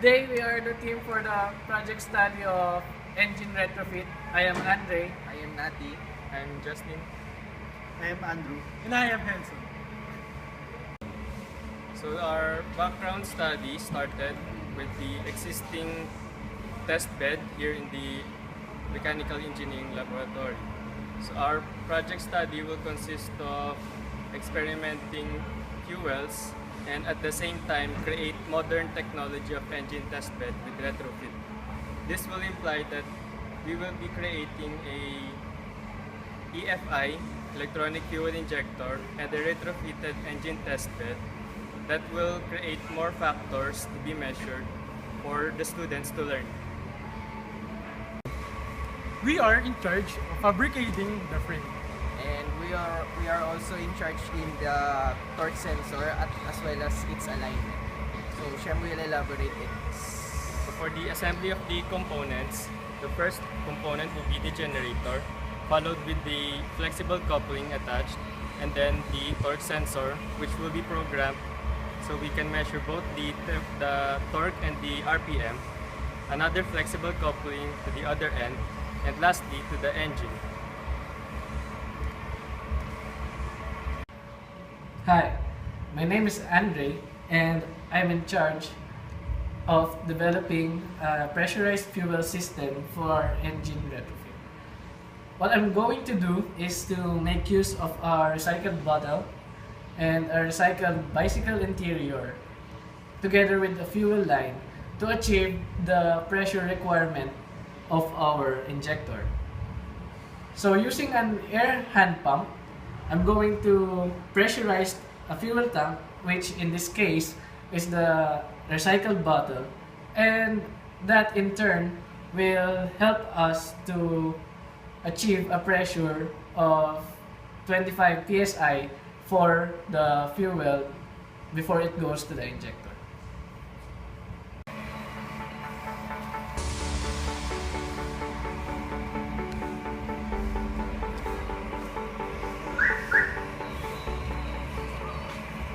Today we are the team for the project study of engine retrofit. I am Andre. I am Nati. I'm Justin. I am Andrew. And I am Hanson. So our background study started with the existing test bed here in the mechanical engineering laboratory. So our project study will consist of experimenting fuels and at the same time create modern technology of engine test bed with retrofit. This will imply that we will be creating a EFI, electronic fuel injector, and a retrofitted engine test bed that will create more factors to be measured for the students to learn. We are in charge of fabricating the frame. And we are also in charge in the torque sensor as well as its alignment. So Shem will elaborate it. So for the assembly of the components, the first component will be the generator, followed with the flexible coupling attached, and then the torque sensor, which will be programmed so we can measure both the torque and the RPM, another flexible coupling to the other end, and lastly to the engine. Hi, my name is Andre and I'm in charge of developing a pressurized fuel system for engine retrofit. What I'm going to do is to make use of our recycled bottle and a recycled bicycle interior together with a fuel line to achieve the pressure requirement of our injector. So using an air hand pump, I'm going to pressurize a fuel tank, which in this case is the recycled bottle, and that in turn will help us to achieve a pressure of 25 psi for the fuel before it goes to the injector.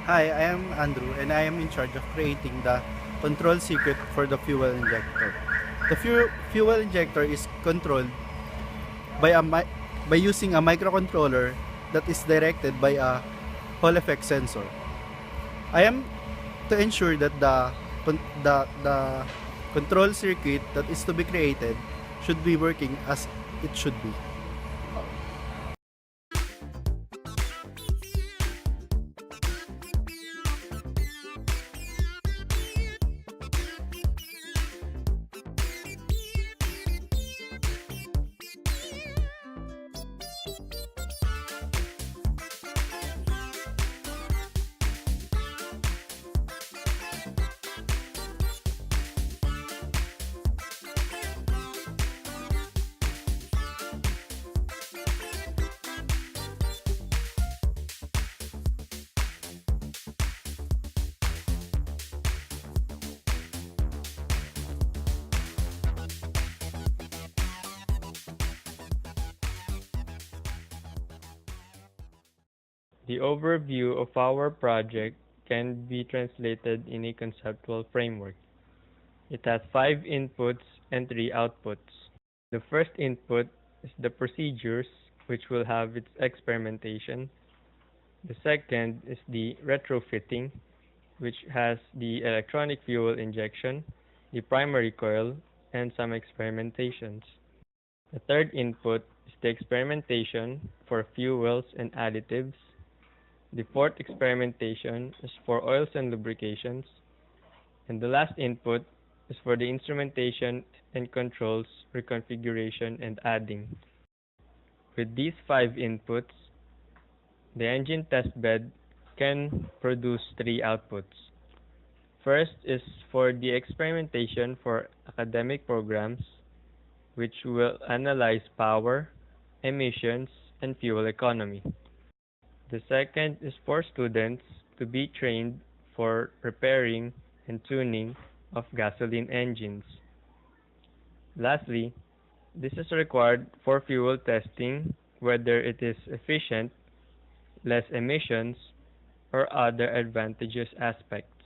Hi, I am Andrew and I am in charge of creating the control circuit for the fuel injector. The fuel injector is controlled by using a microcontroller that is directed by a Hall effect sensor. I am to ensure that the control circuit that is to be created should be working as it should be. The overview of our project can be translated in a conceptual framework. It has 5 inputs and 3 outputs. The first input is the procedures, which will have its experimentation. The second is the retrofitting, which has the electronic fuel injection, the primary coil, and some experimentations. The third input is the experimentation for fuels and additives. The fourth experimentation is for oils and lubrications. And the last input is for the instrumentation and controls, reconfiguration, and adding. With these 5 inputs, the engine test bed can produce 3 outputs. First is for the experimentation for academic programs, which will analyze power, emissions, and fuel economy. The second is for students to be trained for repairing and tuning of gasoline engines. Lastly, this is required for fuel testing, whether it is efficient, less emissions, or other advantageous aspects.